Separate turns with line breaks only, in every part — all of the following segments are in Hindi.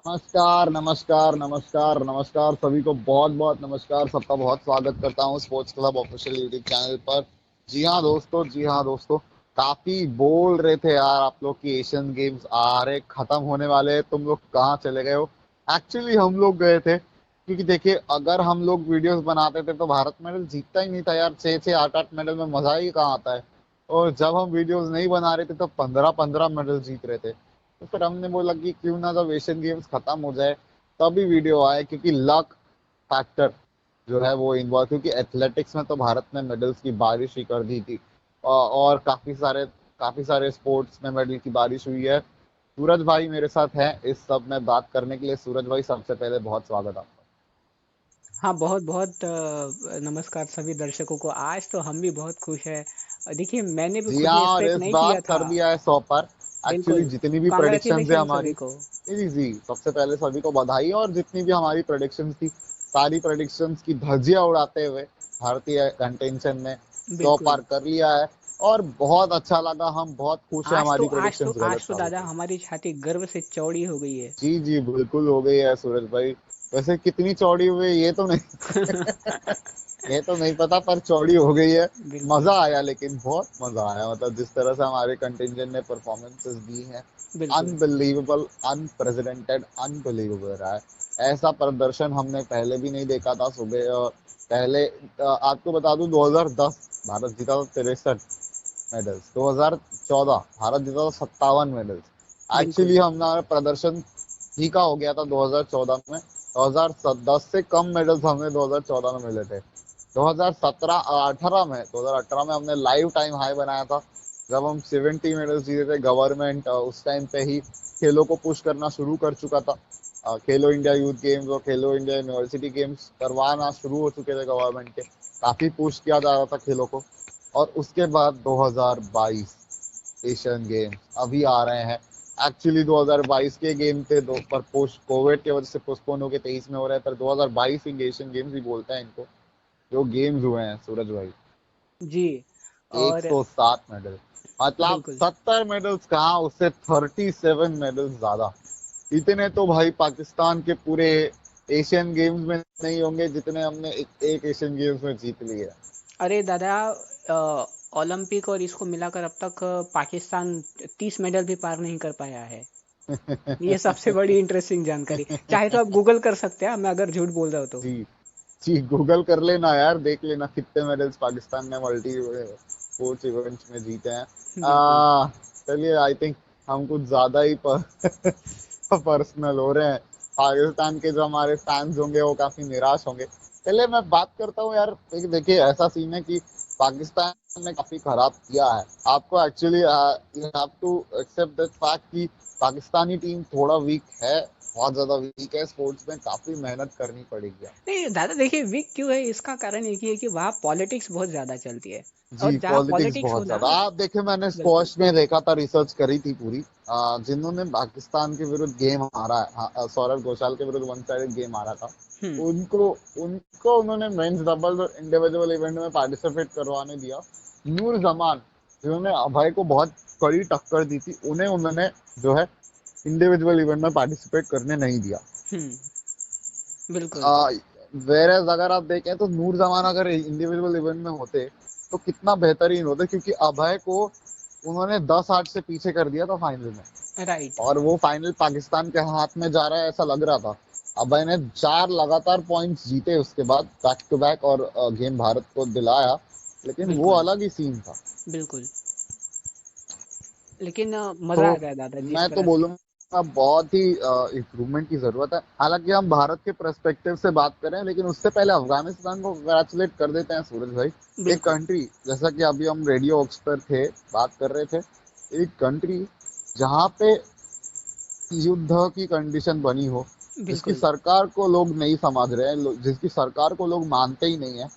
नमस्कार नमस्कार नमस्कार नमस्कार सभी को बहुत बहुत नमस्कार। सबका बहुत स्वागत करता हूँ sports club official YouTube channel पर। जी हाँ दोस्तों, जी हाँ दोस्तों, काफी बोल रहे थे यार आप लोग कि एशियन गेम्स आ रहे, खत्म होने वाले हैं, तुम लोग कहाँ चले गए हो। एक्चुअली हम लोग गए थे क्योंकि देखिए, अगर हम लोग वीडियोस बनाते थे तो भारत मेडल जीतता ही नहीं था यार। 6 6 8 8 मेडल में मजा ही कहाँ आता है। और जब हम वीडियोस नहीं बना रहे थे तो 15 15 मेडल जीत रहे थे। तो फिर हमने बोला कि क्यों ना जब एशियन गेम्स खत्म हो जाए तभी वीडियो आए, क्योंकि लक फैक्टर जो है वो इन्वॉल्व, क्योंकि एथलेटिक्स में तो भारत ने मेडल्स की बारिश ही कर दी थी। और काफी सारे स्पोर्ट्स में मेडल की बारिश हुई है। सूरज भाई मेरे साथ हैं इस सब में बात करने के लिए। सूरज भाई, सबसे पहले बहुत स्वागत आपका।
हाँ, बहुत बहुत नमस्कार सभी दर्शकों को। आज तो हम भी बहुत खुश हैं। देखिए, मैंने भी
जी
खुद
हाँ,
में
और
एक्सपेक्ट
इस
नहीं
बार
किया था।
कर दिया है 100 पर। एक्चुअली
बिल्कुल।
जितनी भी प्रेडिक्शंस है
कांग्रेचुलेशन
हमारी,
सभी को।
जी जी, सबसे पहले सभी को बधाई। और जितनी भी हमारी प्रेडिक्शंस थी, सारी प्रेडिक्शंस की धज्जियां उड़ाते हुए भारतीय कंटेंशन ने 100
बिल्कुल।
पार कर लिया है। और बहुत अच्छा लगा, हम बहुत खुश हैं
आज तो
हमारी
आज तो
प्रेडिक्शंस गलत
आज तो
साबित
दादा
हुई।
हमारी छाती गर्व से चौड़ी हो गई है।
जी जी, बिल्कुल हो गई है सूरज भाई। वैसे कितनी चौड़ी हुई है ये तो नहीं ये तो नहीं पता, पर चौड़ी हो गई है।
बिल्कुल।
मजा आया, लेकिन बहुत मजा आया, मतलब जिस तरह से हमारे कंटिंजेंट ने परफॉर्मेंसेस दी हैं,
बिल्कुल।
अनबिलीवेबल, अनप्रेसिडेंटेड, अनबिलीवेबल रहा है। ऐसा प्रदर्शन हमने पहले भी नहीं देखा था। सुबह पहले आपको बता दूं, 2010 भारत जीता था 63 मेडल्स। 2014 भारत जीता था 57 मेडल्स।
बिल्कुल।
एक्चुअली हमारा प्रदर्शन फीका हो गया था 2014 में। 2010 से कम मेडल्स हमें 2014 में मिले थे। 2018 में हमने लाइव टाइम हाई बनाया था, जब हम 70 मेडल्स जीते थे। गवर्नमेंट उस टाइम पे ही खेलों को पुश करना शुरू कर चुका था। खेलो इंडिया यूथ गेम्स और खेलो इंडिया यूनिवर्सिटी गेम्स करवाना शुरू हो चुके थे गवर्नमेंट के। काफी पुश किया जा रहा था खेलों को। और उसके बाद 2022 एशियन गेम्स अभी आ रहे हैं। एक्चुअली 2022 के गेम थे दो, पर पोस्ट कोविड की वजह से पोस्टपोन हो के 23 में हो रहे हैं। पर 2022 एशियन गेम्स भी बोलते हैं इनको, जो गेम्स हुए हैं सूरज भाई।
जी। और
107 मेडल, मतलब
बिल्कुल।
70 मेडल्स कहाँ, उससे 37 मेडल्स ज्यादा। इतने तो भाई पाकिस्तान के पूरे एशियन गेम्स में नहीं होंगे जितने हमने एक एशियन गेम्स में जीत लिए।
अरे दादा, ओलंपिक और इसको मिलाकर अब तक पाकिस्तान 30 मेडल भी पार नहीं कर पाया है। ये सबसे बड़ी इंटरेस्टिंग जानकारी। चाहे तो आप गूगल कर सकते हैं, मैं अगर झूठ बोल रहा हूँ तो।
जी जी, गूगल कर लेना यार, देख लेना कितने मेडल्स पाकिस्तान ने मल्टी स्पोर्ट्स इवेंट्स में जीते हैं।
बिल्कुल।
चलिए, आई थिंक हम कुछ ज्यादा ही पर्सनल हो रहे हैं। पाकिस्तान के जो हमारे फैंस होंगे वो काफी निराश होंगे। चलिए, मैं बात करता हूँ यार। देखिए, ऐसा सीन है कि पाकिस्तान ने काफी खराब किया है। आपको actually you have to accept that fact कि पाकिस्तानी टीम थोड़ा वीक है, बहुत ज्यादा वीक है। स्पोर्ट्स में काफी मेहनत करनी पड़ेगी।
नहीं दादा, देखिए वीक क्यों है, इसका कारण एक ही है कि वहाँ पॉलिटिक्स बहुत ज्यादा चलती है। और
जी,
जहाँ
पॉलिटिक्स
पॉलिटिक्स हो
बहुत
ना।
ज्यादा। आप देखिए, मैंने
बिल्कुल।
स्क्वॉश में देखा था, रिसर्च करी थी पूरी। जिन्होंने पाकिस्तान के विरुद्ध गेम हारा है, सौरव घोषाल के विरुद्ध वन साइडेड गेम हारा था,
हम्म।
उनको उनको उन्होंने मेंस डबल और इंडिविजुअल इवेंट में पार्टिसिपेट करवाने दिया। नूर जमान, जिन्होंने अभय को बहुत कड़ी टक्कर दी थी, उन्हें उन्होंने जो है इंडिविजुअल इवेंट में पार्टिसिपेट करने नहीं दिया।
हम्म। बिल्कुल।
वेरएज अगर आप देखें तो नूर जमान अगर इंडिविजुअल इवेंट में होते तो कितना बेहतरीन होता, क्योंकि अभय को उन्होंने 10-8 से पीछे कर दिया था फाइनल में।
राइट।
और वो फाइनल पाकिस्तान के हाथ में जा रहा है ऐसा लग रहा था। अभय ने 4 लगातार पॉइंट्स जीते उसके बाद, बैक टू बैक, और गेम भारत को दिलाया। लेकिन वो
बिल्कुल।
अलग ही सीन था।
बिल्कुल। लेकिन मजा
तो
आ गया दादा जिस
मैं तो
तरह से।
बोलूंगा बहुत ही इम्प्रूवमेंट की जरूरत है। हालांकि हम भारत के पर्सपेक्टिव से बात करें, लेकिन उससे पहले अफगानिस्तान को कंग्रेचुलेट कर देते हैं सूरज भाई। एक
बिल्कुल।
कंट्री, जैसा कि अभी हम रेडियो ऑक्स पर थे, बात कर रहे थे, एक कंट्री जहाँ पे युद्ध की कंडीशन बनी हो, जिसकी
बिल्कुल।
सरकार को लोग नहीं समझ रहे हैं, जिसकी सरकार को लोग मानते ही नहीं है,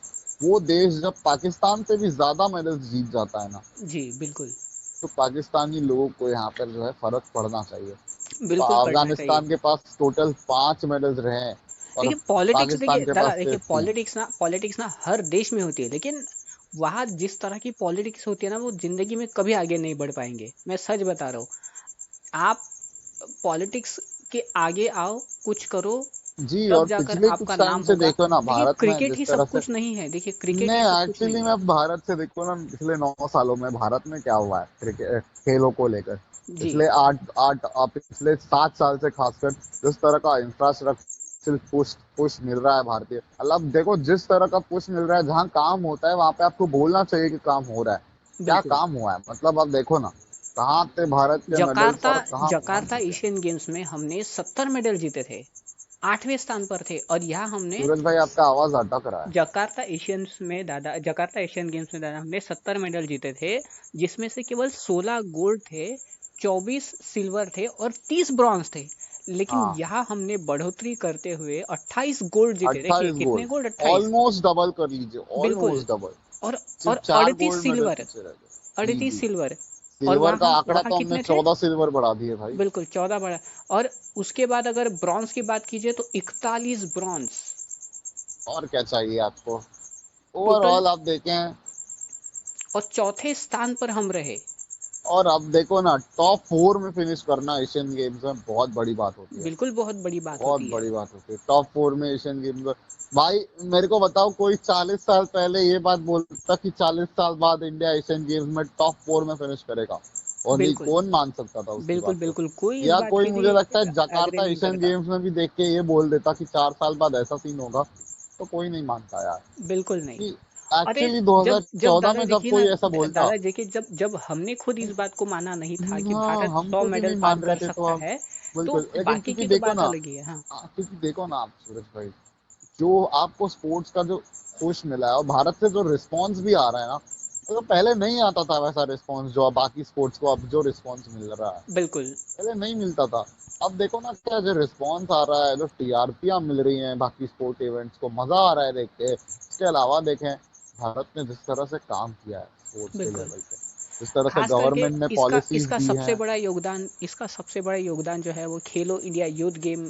वो देश जब पाकिस्तान से भी ज्यादा मेडल्स जीत जाता है ना,
जी बिल्कुल।
तो पाकिस्तानी लोगों को यहाँ पर जो है फर्क पड़ना चाहिए।
बिल्कुल पढ़ना चाहिए।
अफगानिस्तान के पास टोटल 5 मेडल्स रहे हैं, और
देखिए पॉलिटिक्स,
पाकिस्तान
देखिए
के
दादा,
पास
देखिए
सिर्फ 3।
पॉलिटिक्स ना हर देश में होती है, लेकिन वहाँ जिस तरह की पॉलिटिक्स होती है ना, वो जिंदगी में कभी आगे नहीं बढ़ पाएंगे। मैं सच बता रहा हूँ। आप पॉलिटिक्स कि आगे आओ, कुछ करो,
जी।
तब
और
जाकर
पिछले कुछ
आपका
टाइम
नाम
से
होगा।
देखो ना
देखिए
भारत में
क्रिकेट
जिस
ही
तरह
सब
से,
कुछ नहीं है, देखिए क्रिकेट ही सब
नहीं
कुछ
एक्चुअली
नहीं
में
है।
अब भारत से देखो ना पिछले 9 सालों में भारत में क्या हुआ है क्रिकेट खेलों को लेकर।
जी
पिछले आठ आठ पिछले 7 साल से खासकर जिस तरह का इंफ्रास्ट्रक्चर पुश मिल रहा है भारतीय, मतलब अब देखो जिस तरह का पुश मिल रहा है, जहाँ काम होता है वहां पे आपको बोलना चाहिए कि काम हो रहा है। क्या
बिल्कुल।
काम हुआ है, मतलब अब देखो ना कहाँ थे भारत के मेडल्स
जकार्ता
और कहाँ पहुंच
जकार्ता
चुके हैं।
एशियन गेम्स में हमने 70 मेडल जीते थे, 8वें स्थान पर थे। और यहाँ हमने
सूरज भाई आपका आवाज अटक रहा है।
जकार्ता एशियन गेम्स में दादा हमने 70 मेडल जीते थे, जिसमें से केवल 16 गोल्ड थे, 24 सिल्वर थे और 30 ब्रॉन्ज थे। लेकिन
हाँ,
यहाँ हमने बढ़ोतरी करते हुए 28 गोल्ड जीते। देखिए
28
कितने
गोल्ड,
गोल्ड, 28।
ऑलमोस्ट डबल कर लीजिए,
बिल्कुल।
Almost double.
और
सिर्फ
38
4 गोल्ड मेडल
सिल्वर,
पीछे रह गए। जी
38
जी।
सिल्वर। और
सिल्वर का आंकड़ा
वहाँ
तो हमने
कितने थे?
14 सिल्वर बढ़ा दिए भाई।
बिल्कुल 14 बड़ा। और उसके बाद अगर ब्रॉन्ज की बात कीजिए तो 41 ब्रॉन्ज।
और क्या चाहिए आपको।
टोटल।
ओवरऑल आप देखें,
और चौथे स्थान पर हम रहे।
और अब देखो ना टॉप 4 में फिनिश करना एशियन गेम्स में बहुत बड़ी बात होती है।
बिल्कुल बहुत बड़ी बात
बहुत
होती है।
बड़ी बात होती है टॉप 4 में एशियन गेम्स में। भाई मेरे को बताओ, कोई 40 साल पहले ये बात बोलता कि 40 साल बाद इंडिया एशियन गेम्स में टॉप 4 में फिनिश करेगा, और नहीं
बिल्कुल
कौन मान सकता था उसकी
बिल्कुल
बात को।
बिल्कुल, कोई इस
या
बात
कोई
के
मुझे
लिए
लगता है
एग्री
जकार्ता
नहीं
एशियन
करता।
गेम्स में भी देख के ये बोल देता कि 4 साल बाद ऐसा सीन होगा, तो कोई नहीं मानता यार।
बिल्कुल नहीं।
कि
अरे
एक्चुअली
जब जब
2014
दादा
में जब
देखिए ना,
कोई ऐसा बोलता।
दादा देखिए जब जब हमने खुद इस बात को माना नहीं था कि
हाँ,
भारत
हम
100
खुद ही
मेडल
नहीं
पार
मान रहे
कर
थे तो
सकता
हम,
है, तो
बिल्कुल। लेकिन
बाकी
क्योंकि
की तो
देखो
बात
ना,
अलग ही है। हाँ।
क्योंकि देखो ना आप सूरज भाई, जो आपको स्पोर्ट्स का जो पुश मिला है और भारत से जो रिस्पांस भी आ रहा है ना, तो पहले नहीं आता था वैसा रिस्पांस जो अब बाकी स्पोर्ट्स को अब जो रिस्पांस मिल रहा है,
बिल्कुल
पहले नहीं मिलता था। अब देखो ना क्या जो रिस्पांस आ रहा है, जो टीआरपियां मिल रही हैं बाकी स्पोर्ट इवेंट्स को, मजा आ रहा है देख के। इसके अलावा देखें भारत ने जिस तरह से काम किया है स्पोर्ट्स के
बिल्कुल।
लेवल पे, जिस तरह से
खास करके
गवर्नमेंट ने
इसका
पॉलिसीज दी हैं।
इसका सबसे बड़ा योगदान जो है वो खेलो इंडिया यूथ गेम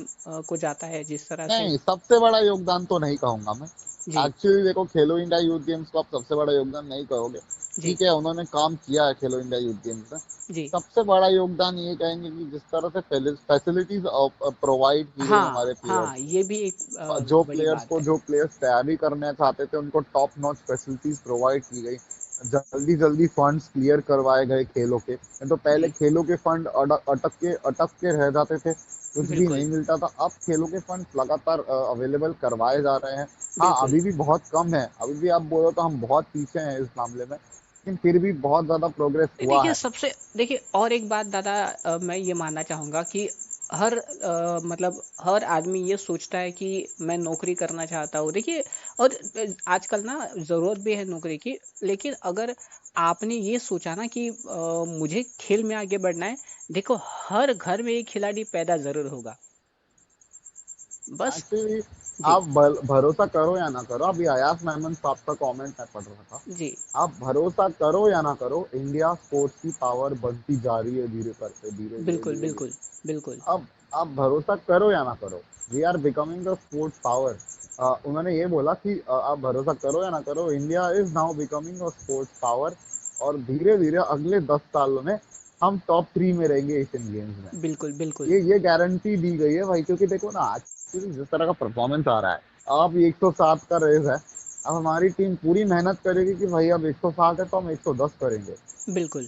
को जाता है, जिस तरह से।
नहीं, सबसे बड़ा योगदान तो नहीं कहूंगा मैं।
जी
एक्चुअली देखो खेलो इंडिया यूथ गेम्स को आप सबसे बड़ा योगदान नहीं कहोगे।
जी
ठीक है, उन्होंने काम किया है खेलो इंडिया यूथ गेम्स में।
जी।
सबसे बड़ा योगदान ये कहेंगे कि जिस तरह से फैसिलिटीज प्रोवाइड की गई
हाँ
हमारे
हाँ,
प्लेयर्स
ये भी एक
जो
बड़ी
प्लेयर्स
बात
को,
है।
जो प्लेयर्स तैयारी करना चाहते थे उनको टॉप नॉच फैसिलिटीज प्रोवाइड की गई। जल्दी जल्दी फंड्स क्लियर करवाए गए खेलों के, नहीं तो पहले
जी
खेलों के फंड अटक के रह जाते थे, कुछ भी नहीं
बिल्कुल
मिलता था। अब खेलों के फंड लगातार अवेलेबल करवाए जा रहे हैं। हाँ,
बिल्कुल।
अभी भी बहुत कम है, अभी भी आप बोलो तो हम बहुत पीछे हैं इस मामले में, लेकिन फिर भी बहुत ज्यादा प्रोग्रेस हुआ
देखिए
है।
सबसे देखिए और एक बात दादा, मैं ये मानना चाहूंगा कि हर मतलब हर आदमी ये सोचता है कि मैं नौकरी करना चाहता हूँ। देखिए और आजकल ना जरूरत भी है नौकरी की, लेकिन अगर आपने ये सोचा ना कि मुझे खेल में आगे बढ़ना है, देखो हर घर में एक खिलाड़ी पैदा जरूर होगा। बस।
एक्चुअली
जी
आप भरोसा करो या ना करो, अभी अयाज मेमन साहब का कमेंट मैं पढ़ रहा था।
जी
आप भरोसा करो या ना करो, इंडिया स्पोर्ट्स की पावर बढ़ती जा रही है धीरे करके, धीरे धीरे
बिल्कुल
धीरे धीरे।
बिल्कुल बिल्कुल
अब आप भरोसा करो या ना करो, we are becoming the sports power. उन्होंने ये बोला कि आप भरोसा करो या ना करो, India is now becoming a sports power, और धीरे धीरे अगले 10 सालों में हम टॉप 3 में रहेंगे एशियन गेम्स में।
बिल्कुल बिल्कुल
ये गारंटी दी गई है भाई, क्योंकि देखो ना आज जिस तरह का परफॉर्मेंस आ रहा है, अब 107 का रेस है। अब हमारी टीम पूरी मेहनत करेगी कि भाई अब 107 है तो हम 110 करेंगे,
बिल्कुल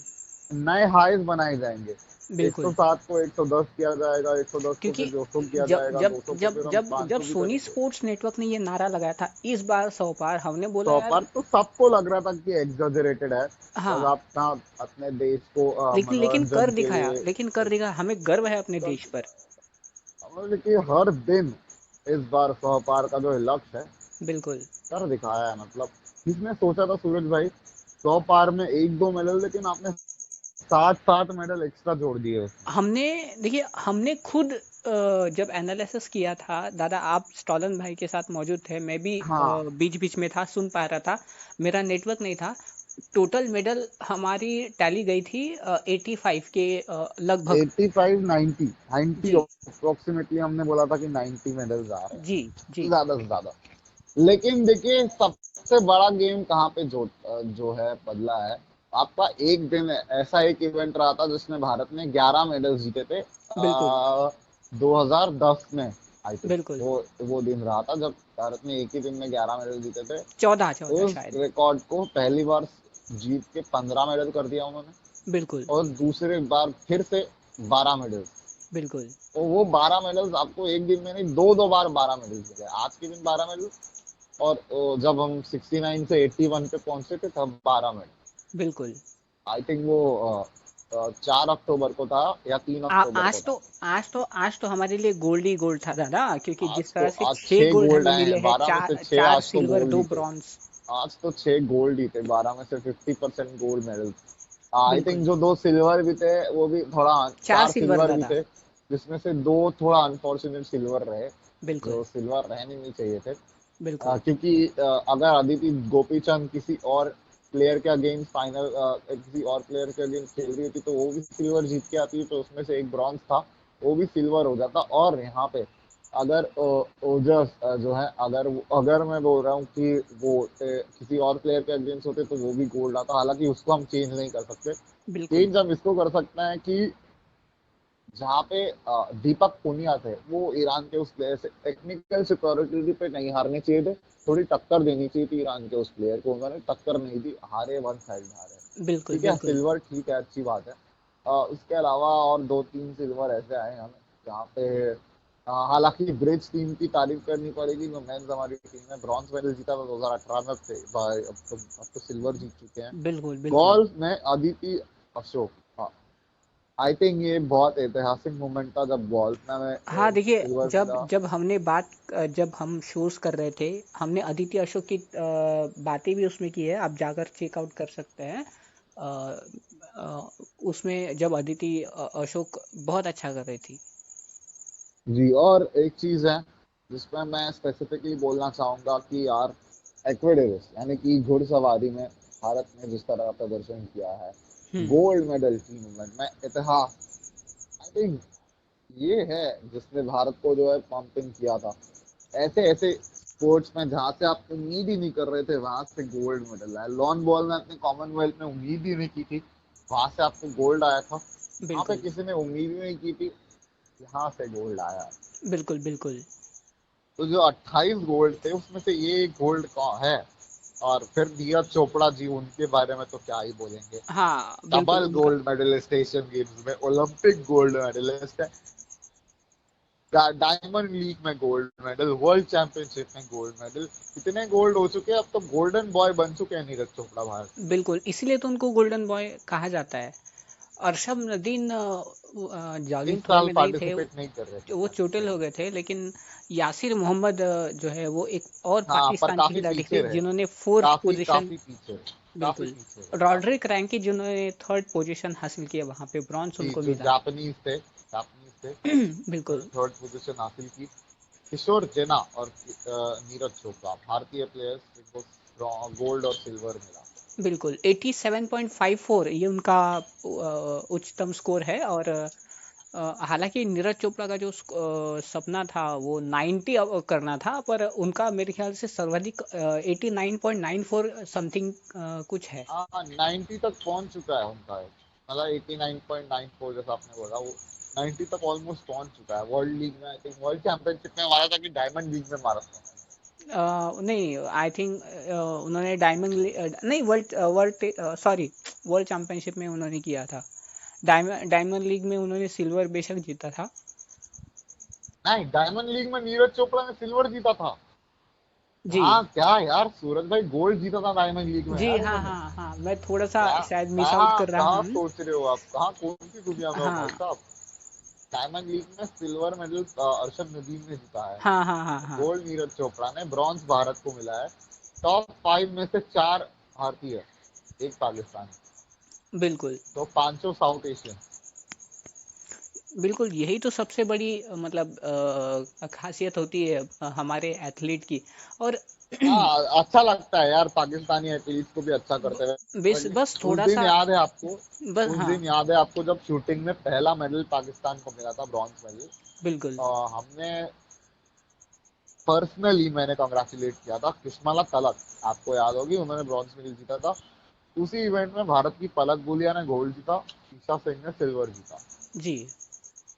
नए हाईज बनाए जाएंगे।
बिल्कुल।
107 को 110 किया जाएगा, 110 को
क्योंकि
फिर 200 किया
जब
जाएगा,
जब
200 को
जब
फिर हम
जब जब
500 भी
सोनी
करेंगे।
स्पोर्ट्स नेटवर्क ने ये नारा लगाया था, इस बार 100 पार, हमने बोला
100
यार।
पर तो सबको लग रहा था कि एग्जैजरेटेड है, बस
हाँ।
अपना अपने देश को
लेकिन
मनोरंजन के लिए।
कर दिखाया, हमें गर्व है अपने देश पर।
मतलब कि हर दिन इस बार 100 पार का जो लक्ष्य है
बिल्कुल।
कर दिखाया है। मतलब किसने सोचा था सूरज भाई 100 पार में 1-2 मेडल, लेकिन आपने 7-7 मेडल एक्स्ट्रा जोड़ दिए उसमें।
हमने देखिए हमने खुद जब एनालिसिस किया था दादा, आप स्टॉलन भाई के साथ मौजूद थे, मैं भी
हाँ,
बीच बीच में था, सुन पा रहा था, मेरा नेटवर्क नहीं था। टोटल मेडल हमारी टैली गई थी 85 के लगभग।
85-90
जी
अप्रोक्सीमेटली हमने बोला था कि 90 मेडल्स आ रहे
जी
हैं
जी
ज्यादा से ज्यादा। लेकिन देखिए सबसे बड़ा गेम कहाँ पे जो है बदला है। आपका एक दिन ऐसा एक इवेंट रहा था जिसमें भारत ने 11 मेडल जीते थे।
बिल्कुल
2010 में आई थिंक
बिल्कुल।
वो दिन रहा था जब भारत ने एक ही दिन में 11 मेडल जीते थे।
14
उस
शायद।
रिकॉर्ड को पहली बार जीत के 15 मेडल कर दिया उन्होंने,
बिल्कुल।
और दूसरे बार फिर से 12 मेडल।
बिल्कुल।
तो वो 12 मेडल्स आपको एक दिन में नहीं, दो दो बार 12 मेडल मिले, आज के दिन 12 मेडल, और जब हम 69 से 81 पे पहुंचे थे तब 12 मेडल।
बिल्कुल।
आई थिंक वो 4 अक्टूबर को था या 3 अक्टूबर को था।
आज तो हमारे लिए गोल्ड ही गोल्ड था दादा, क्योंकि जिस तरह से
आज
6
छह
गोल्ड
गोल्ड
हमें
आए
मिले
हैं,
हैं,
12 में से
चार
6
चार
आज तो
सिल्वर
गोल्ड
दो
ही थे।
ब्रॉन्ज।
आज तो 6 गोल्ड ही थे, 12 में से 50% गोल्ड मेडल। आई थिंक
बिल्कुल।
जो 2 सिल्वर भी थे वो भी थोड़ा,
चार
चार
सिल्वर
सिल्वर भी
दादा।
थे, जिसमें से दो थोड़ा अनफॉर्चुनेट सिल्वर रहे,
बिल्कुल।
जो सिल्वर रहने नहीं चाहिए थे।
बिल्कुल।
क्योंकि अगर अदिति गोपीचंद किसी और प्लेयर के अगेंस्ट फाइनल, किसी और प्लेयर के अगेंस्ट खेल रही थी तो वो भी सिल्वर जीत के आती, तो उसमें से एक ब्रॉन्ज था, वो भी सिल्वर हो जाता। और यहाँ पे अगर ओजस जो है, अगर मैं बोल रहा हूँ कि वो किसी और प्लेयर के अगेंस्ट होते तो वो भी गोल्ड आता, हालांकि उसको हम चेंज नहीं कर सकते।
बिल्कुल।
चेंज हम इसको कर सकते हैं कि जहाँ पे दीपक पुनिया थे, वो ईरान के उस प्लेयर से टेक्निकल सिक्योरिटी पे नहीं हारने चाहिए थे, थोड़ी टक्कर देनी चाहिए थी ईरान के उस प्लेयर को, उन्होंने टक्कर नहीं दी, हारे वन साइड हारे।
बिल्कुल।
ठीक है,
बिल्कुल।
सिल्वर ठीक है, अच्छी बात है। उसके अलावा और 2-3 सिल्वर ऐसे आए हमें जहाँ पे हालांकि ब्रिज टीम की तारीफ करनी पड़ेगी, जो मेन्स हमारी टीम ने ब्रॉन्ज मेडल जीता था 2018 में, अब तो सिल्वर जीत चुके हैं।
बिल्कुल। बिल्कुल।
गोल्फ में अदिति अशोक, आई थिंक ये बहुत ऐतिहासिक मोमेंट था जब गोल्फ में
हाँ देखिए,
सिल्वर
जब
मिला।
जब हमने जब हम शोज कर रहे थे, हमने अदिति अशोक की बातें भी उसमें की है, आप जाकर चेकआउट कर सकते हैं। अ, उसमें जब अदिति अशोक बहुत अच्छा कर रही थी।
जी, और एक चीज है जिसमें मैं स्पेसिफिकली बोलना चाहूंगा कि यार, एक्वेडोरिस यानी कि घुड़सवारी में भारत ने जिस तरह का प्रदर्शन किया है,
हम्म।
गोल्ड मेडल की मूवमेंट में इतिहास, आई थिंक ये है जिसने भारत को जो है पंपिंग किया था। ऐसे ऐसे स्पोर्ट्स में जहाँ से आप उम्मीद ही नहीं कर रहे थे, वहां से गोल्ड मेडल आया। लॉन बॉल में अपने कॉमनवेल्थ में उम्मीद ही नहीं की थी, वहां से आपको गोल्ड आया था। वहां पे
बिल्कुल।
किसी ने उम्मीद ही नहीं की थी, यहाँ से गोल्ड आया।
बिल्कुल। बिल्कुल।
तो जो 28 गोल्ड थे उसमें से ये एक गोल्ड का है। और फिर नीरज चोपड़ा जी, उनके बारे में तो क्या ही बोलेंगे।
हाँ बिल्कुल
डबल
उनका।
गोल्ड मेडलिस्ट एशियन गेम्स में, ओलंपिक गोल्ड मेडलिस्ट है, डायमंड लीग में गोल्ड मेडल, वर्ल्ड चैंपियनशिप में गोल्ड मेडल। इतने गोल्ड हो चुके हैं, अब तो गोल्डन बॉय बन चुके हैं नीरज चोपड़ा भारत के।
बिल्कुल, इसीलिए तो उनको गोल्डन बॉय कहा जाता है। अरशद नदीम
इस
जॉगिंग थ्रो
साल
में नहीं थे,
पार्टिसिपेट नहीं कर रहे थे
वो चोटिल हो गए थे, लेकिन यासिर मोहम्मद जो है वो एक और
हाँ, पर
पाकिस्तान के
काफी
खिलाड़ी
पीछे
थे
रहे,
जिन्होंने फोर्थ
काफी
पोजीशन।
काफी पीछे, काफी
बिल्कुल।
पीछे रहे, काफी
रॉड्रिक
पीछे।
रैंकी जिन्होंने थर्ड पोजीशन हासिल किया, वहां पे ब्रॉन्ज
जी,
उनको
जो
मिला।
जापानीज थे,
बिल्कुल।
थर्ड पोजीशन हासिल की। किशोर जेना और नीरज चोपड़ा भारतीय प्लेयर्स, जिनको गोल्ड और सिल्वर मिला।
बिल्कुल 87.54 ये उनका उच्चतम स्कोर है। और हालांकि नीरज चोपड़ा का जो सपना था वो 90 करना था, पर उनका मेरे ख्याल से सर्वाधिक 89.94 समथिंग कुछ है।
हाँ, 90 तक पहुंच चुका है उनका, मतलब 89.94 जैसा आपने बोला, वो 90 तक ऑलमोस्ट पहुंच चुका है। वर्ल्ड लीग में आई थिंक, वर्ल्ड चैंपियनशिप में मारा था कि डायमंड लीग में मारा था।
नहीं, आई थिंक उन्होंने डायमंड नहीं, world world sorry, world championship में उन्होंने किया था। डायमंड लीग में उन्होंने सिल्वर बेशक जीता था।
नहीं, डायमंड लीग में नीरज चोपड़ा ने सिल्वर जीता था।
जी।
हाँ, क्या यार, सूरज भाई गोल्ड जीता था डायमंड लीग में
जी
यार
हाँ
उन्होंने।
हाँ हाँ, मैं थोड़ा सा
क्या,
शायद मिस आउट
कहाँ
कर रहा
कहाँ
हूँ।
सोच रहे हो आप, कहाँ कौन सी दुनिया में हो भाई
हाँ
साहब। डायमंड लीग में सिल्वर मेडल अरशद नदीम ने जीता है,
हाँ हाँ हाँ हाँ।
गोल्ड नीरज चोपड़ा ने, ब्रॉन्ज भारत को मिला है। टॉप 5 में से 4 भारतीय, एक पाकिस्तानी,
बिल्कुल।
तो 500 साउथ एशियन।
बिल्कुल, यही तो सबसे बड़ी मतलब खासियत होती है हमारे एथलीट की। और
हाँ, अच्छा लगता है यार पाकिस्तानी एथलीट्स को भी अच्छा करते
बस
हुए।
बस
उस
थोड़ा
दिन
सा।
याद है आपको,
बस
उस
हाँ।
दिन याद है आपको जब शूटिंग में पहला मेडल पाकिस्तान को मिला था, ब्रॉन्ज मेडल।
बिल्कुल।
हमने पर्सनली मैंने कॉन्ग्रेचुलेट किया था किस्मला तलक, आपको याद होगी, उन्होंने ब्रॉन्ज मेडल जीता था। उसी इवेंट में भारत की पलक गुलिया ने गोल्ड जीता, ईशा सिंह ने सिल्वर जीता।
जी।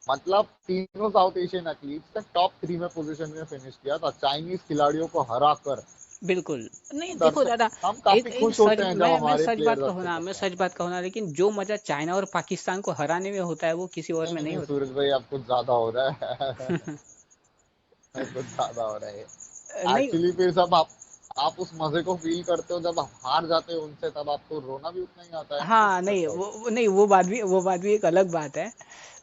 मतलब तीनों साउथ एशियन एथलीट्स ने टॉप 3 में पोजीशन में फिनिश किया था चाइनीज खिलाड़ियों को हरा कर।
बिल्कुल। नहीं देखो
दर्शक
दादा,
हम
एक
काफी
एक
खुश
सच,
होते हैं जब
मैं
हमारे
सच बात
प्लेयर्स
कहूँ
अच्छे
ना, मैं
करते हैं।
सच बात कहूँ ना, लेकिन जो मजा चाइना और पाकिस्तान को हराने में होता है वो किसी और
नहीं
में
नहीं
नहीं
नहीं
होता।
सूरज भाई अब कुछ ज्यादा हो रहा है। कुछ ज्यादा हो रहा है
नहीं।
एक्चुअली। फिर सब आप उस मजे को फील करते हो जब आप हार जाते हो उनसे, तब आपको रोना भी उतना ही आता है
हाँ,
उस
नहीं
टाइम।
नहीं, वो बात भी एक अलग बात है।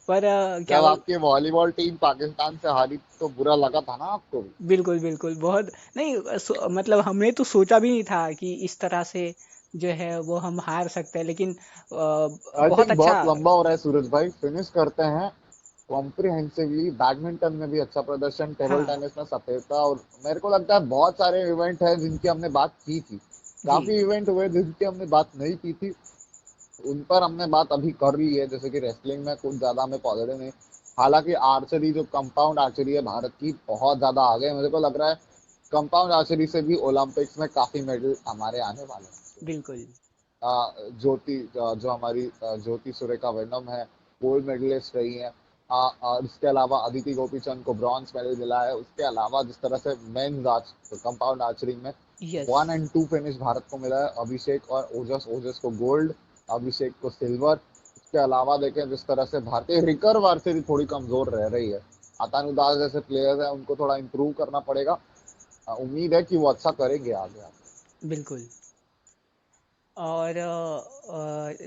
पर क्या
जब
बोल।
आपकी वॉलीबॉल टीम पाकिस्तान से हारी तो बुरा लगा था ना आपको भी।
बिल्कुल बिल्कुल, बहुत नहीं मतलब हमने तो सोचा भी नहीं था कि इस तरह से जो है वो हम हार सकते हैं, लेकिन
आई
बहुत
थिंक
अच्छा।
बहुत लंबा हो रहा है सूरज भाई, फिनिश करते हैं कॉम्प्रिहेंसिवली। बैडमिंटन में भी अच्छा प्रदर्शन, टेबल
हाँ
टेनिस में सफलता, और मेरे को लगता है बहुत सारे इवेंट हैं जिनकी हमने बात की थी।
जी।
काफी इवेंट हुए जिनकी हमने बात नहीं की थी, उन पर हमने बात अभी कर ली है। जैसे कि रेसलिंग में कुछ ज्यादा हमें पॉजिटिव नहीं। हालांकि आर्चरी, जो कंपाउंड आर्चरी है भारत की, बहुत ज्यादा आगे है। मुझे को लग रहा है कंपाउंड आर्चरी से भी ओलंपिक्स में काफी मेडल हमारे आने वाले हैं।
बिल्कुल।
ज्योति, जो हमारी ज्योति सुरेखा वेन्नम है, गोल्ड मेडलिस्ट रही है। और इसके अलावा अदिति गोपीचंद को ब्रॉन्ज मेडल मिला है। उसके अलावा जिस तरह से मेन्स कंपाउंड आर्चरी में
यस।
1 और 2 फिनिश भारत को मिला है, अभिषेक और ओजस, ओजस को गोल्ड, अभिषेक को सिल्वर। इसके अलावा देखें जिस तरह से भारतीय रिकर्व आर्चरी थोड़ी कमजोर रह रही है। अतानु दास जैसे प्लेयर्स हैं, उनको थोड़ा इंप्रूव करना पड़ेगा। उम्मीद है कि वो अच्छा करेंगे आगे आगे।
बिल्कुल। और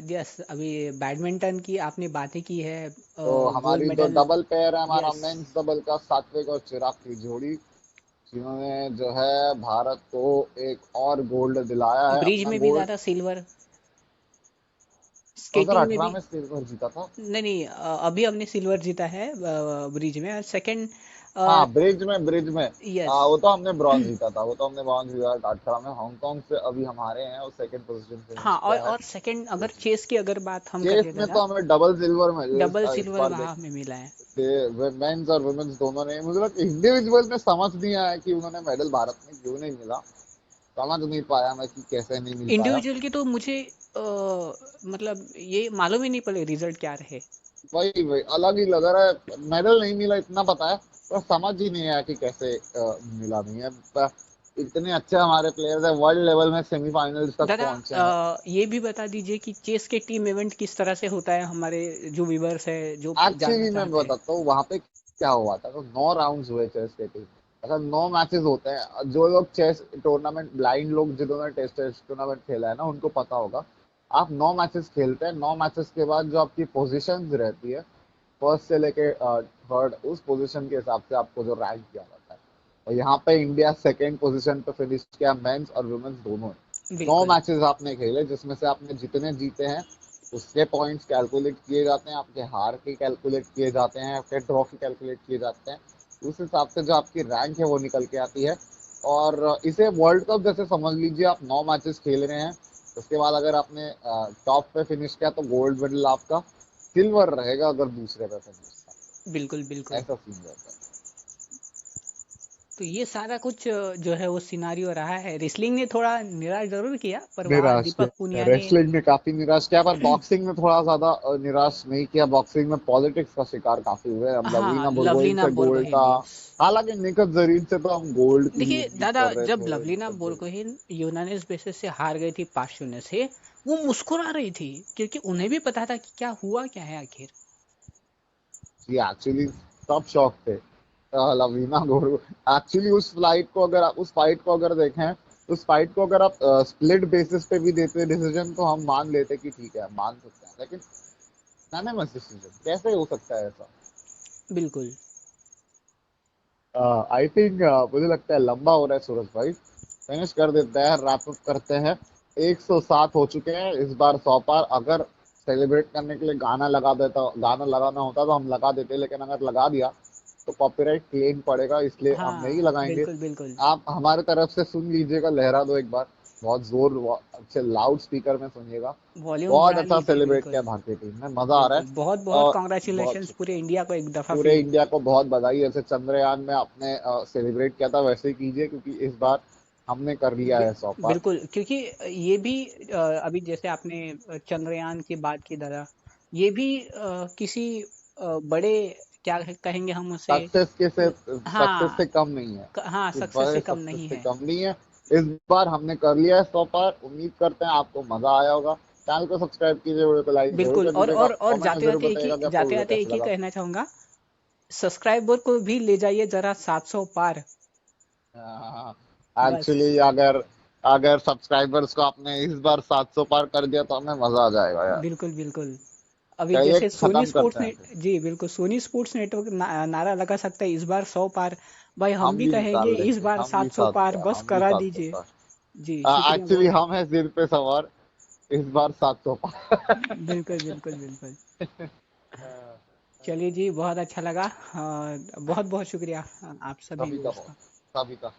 यस, अभी बैडमिंटन की आपने बातें की है,
तो
गोल्ड
हमारी जो
मेडल।
डबल पेयर है, हमारा
यस।
मेंस डबल का, सात्विक और चिराग की जोड़ी, जिन्होंने जो है भारत को एक और गोल्ड दिलाया है,
ब्रिज
अपना
में भी
गोल्ड।
दादा सिल्वर, स्केटिंग में
2018
भी।
में सिल्वर जीता था।
नहीं नहीं, अभी हमने सिल्वर जीता है ब्रिज में, सेकंड।
हाँ ब्रिज में
यस।
वो तो हमने ब्रॉन्ज जीता था, वो तो हमने ब्रॉन्ज जीता था 2018 में हांगकांग से। अभी हमारे हैं, वो सेकंड पोजीशन
हाँ,
फिनिश किया है।
और सेकंड, अगर चेस की अगर बात हम
चेस
करें
में
दादा,
तो हमें डबल सिल्वर
डबल
मेडल इस
सिल्वर
बार
वहां में मिला है।
मेंस और वुमेन्स दोनों ने। मुझे लगता है इंडिविजुअल में समझ नहीं आया कि उन्होंने मेडल भारत में क्यों नहीं मिला। समझ नहीं पाया मैं कि कैसे नहीं मिल पाया।
इंडिविजुअल की तो मुझे मतलब ये मालूम ही नहीं पड़े रिजल्ट क्या रहे।
वही वही अलग ही लग रहा है। मेडल नहीं मिला इतना पता है, पर समझ ही नहीं आया कि कैसे मिला नहीं है। इतने अच्छे हमारे प्लेयर्स है, वर्ल्ड लेवल में सेमीफाइनल्स तक
दादा,
पहुंचे हैं।
ये भी बता दीजिए कि चेस के टीम इवेंट किस तरह से होता है, हमारे जो व्यूवर्स है जो जानना
एक्चुअली मैं
चाहते हैं।
बताता हूँ वहां पे क्या हुआ था। तो 9 राउंड्स हुए चेस के टीम। ऐसा 9 मैचेस होते हैं। जो लोग चेस टूर्नामेंट, ब्लाइंड लोग जिन्होंने टेस्ट टेस्ट टूर्नामेंट खेला है ना, उनको पता होगा। आप 9 मैचेस खेलते हैं, 9 मैचेस के बाद जो आपकी पोजीशंस रहती है, फर्स्ट से लेके थर्ड, उस पोजीशन के हिसाब से आपको जो रैंक किया जाता है। और यहाँ पे इंडिया सेकेंड पोजीशन पे फिनिश किया, मेंस और वुमेन्स दोनों ने। नौ
बिल्कुल।
मैचेस आपने खेले, जिसमें से आपने जितने जीते हैं उसके पॉइंट्स कैलकुलेट किए जाते हैं, आपके हार के कैलकुलेट किए जाते हैं, आपके ड्रॉ के कैलकुलेट किए जाते हैं। उस हिसाब से जो आपकी रैंक है वो निकल के आती है। और इसे वर्ल्ड कप जैसे समझ लीजिए। आप 9 मैचेस खेल रहे हैं, उसके बाद अगर आपने टॉप पे फिनिश किया तो गोल्ड मेडल आपका, सिल्वर रहेगा अगर दूसरे पे फिनिश
बिल्कुल
किया।
बिल्कुल।
ऐसा सीन रहता है।
तो ये सारा कुछ जो है वो सिनारियो रहा है। रेसलिंग ने थोड़ा निराश जरूर किया, पर वहाँ
निराश
दीपक
किया,
पुनिया ने।
रेसलिंग ने काफी निराश किया, पर बॉक्सिंग में थोड़ा ज्यादा निराश नहीं किया। बॉक्सिंग में पॉलिटिक्स का शिकार काफी हुए हम।
हाँ,
लवलीना बुरगोइन
लवलीना
से गोल्ड था।
बोरगोहेन।
हालांकि निखत जरीन से तो हम गोल्ड की ही
देखिए
उम्मीद
दादा,
कर रहे
जब
थे।
लवलीना
निखत जरीन
बोरगोहेन यूनानिमस बेसिस से हार गई थी 5-0 से, वो मुस्कुरा रही थी, क्योंकि उन्हें भी पता था कि क्या हुआ क्या है आखिर।
जी एक्चुअली सब शौक थे। लवलीना गोल्ड एक्चुअली उस फाइट को अगर देखें, उस फाइट को अगर आप स्प्लिट बेसिस पे भी देते डिसीजन, तो हम मान लेते कि ठीक है, मान सकते हैं। लेकिन यूनानिमस डिसीजन कैसे हो सकता है ऐसा?
बिल्कुल।
आई थिंक मुझे लगता है लंबा हो रहा है सूरज भाई। फिनिश कर देते हैं, रैप अप करते हैं। 107 हो चुके हैं, इस बार 100 पार। अगर सेलिब्रेट करने के लिए गाना लगाना होता तो हम लगा देते, लेकिन अगर लगा दिया तो कॉपीराइट क्लेम पड़ेगा, इसलिए हम नहीं
हाँ
लगाएंगे।
बिल्कुल बिल्कुल।
आप हमारे तरफ से सुन लीजिएगा, लहरा दो एक बार, बहुत जोर, अच्छे लाउड स्पीकर में सुनिएगा।
वॉल्यूम
बहुत
बढ़ा
अच्छा
लीजिए,
सेलिब्रेट किया
बिल्कुल।
भारतीय टीम ने, मजा आ रहा है।
बिल्कुल, बहुत बहुत
और बहुत
कॉन्ग्रेचुलेशंस पूरे इंडिया को एक दफा
पूरे
फिर।
इंडिया को बहुत बधाई। जैसे चंद्रयान में आपने सेलिब्रेट किया था, वैसे ही कीजिए, क्योंकि इस बार हमने कर लिया
बि-
है 100 पार।
बिल्कुल, क्योंकि ये भी अभी जैसे आपने चंद्रयान की बात की दादा, ये भी किसी बड़े क्या कहेंगे हम उसे।
सक्सेस
हाँ
से कम नहीं है,
हाँ,
इस
सक्सेस
बड़े
से कम
सक्सेस
नहीं
से
है।
कम नहीं है। इस बार हमने कर लिया है 100 पार। उम्मीद करते हैं आपको मजा आया होगा। चैनल को सब्सक्राइब कीजिए, वीडियो को लाइक जरूर
बिल्कुल।
कर दीजिएगा,
और
कमेंट में जरूर बताइएगा कि आपको
जाते
वीडियो
जाते एक
कैसा
ही
लगा।
कहना चाहूंगा, सब्सक्राइबर को भी ले जाइए जरा 700 पार। बस।
एक्चुअली अगर अगर सब्सक्राइबर्स को आपने इस बार 700 पार कर दिया तो हमें मजा आ जाएगा यार।
बिल्कुल बिल्कुल। अभी
चलिए
जैसे सोनी
खत्म
स्पोर्ट्स
करते
ने,
हैं फिर।
जी बिल्कुल, सोनी स्पोर्ट्स नेटवर्क नारा लगा सकता है इस बार 100 पार। भाई हम
हम
भी
भी निकाल
कहेंगे इस
लेंगे,
बार
हम भी
700 पार, बस
हम भी
करा
700
दीजिए।
पार।
जी शुक्रिया
एक्चुअली
बहुत।
हम हैं सिर पे सवार, इस बार 700 पार।
बिल्कुल बिल्कुल बिल्कुल। चलिए जी, बहुत अच्छा लगा। बहुत बहुत शुक्रिया आप सभी
सभी का
व्यूअर्स
बहुत,
का।
सभी का।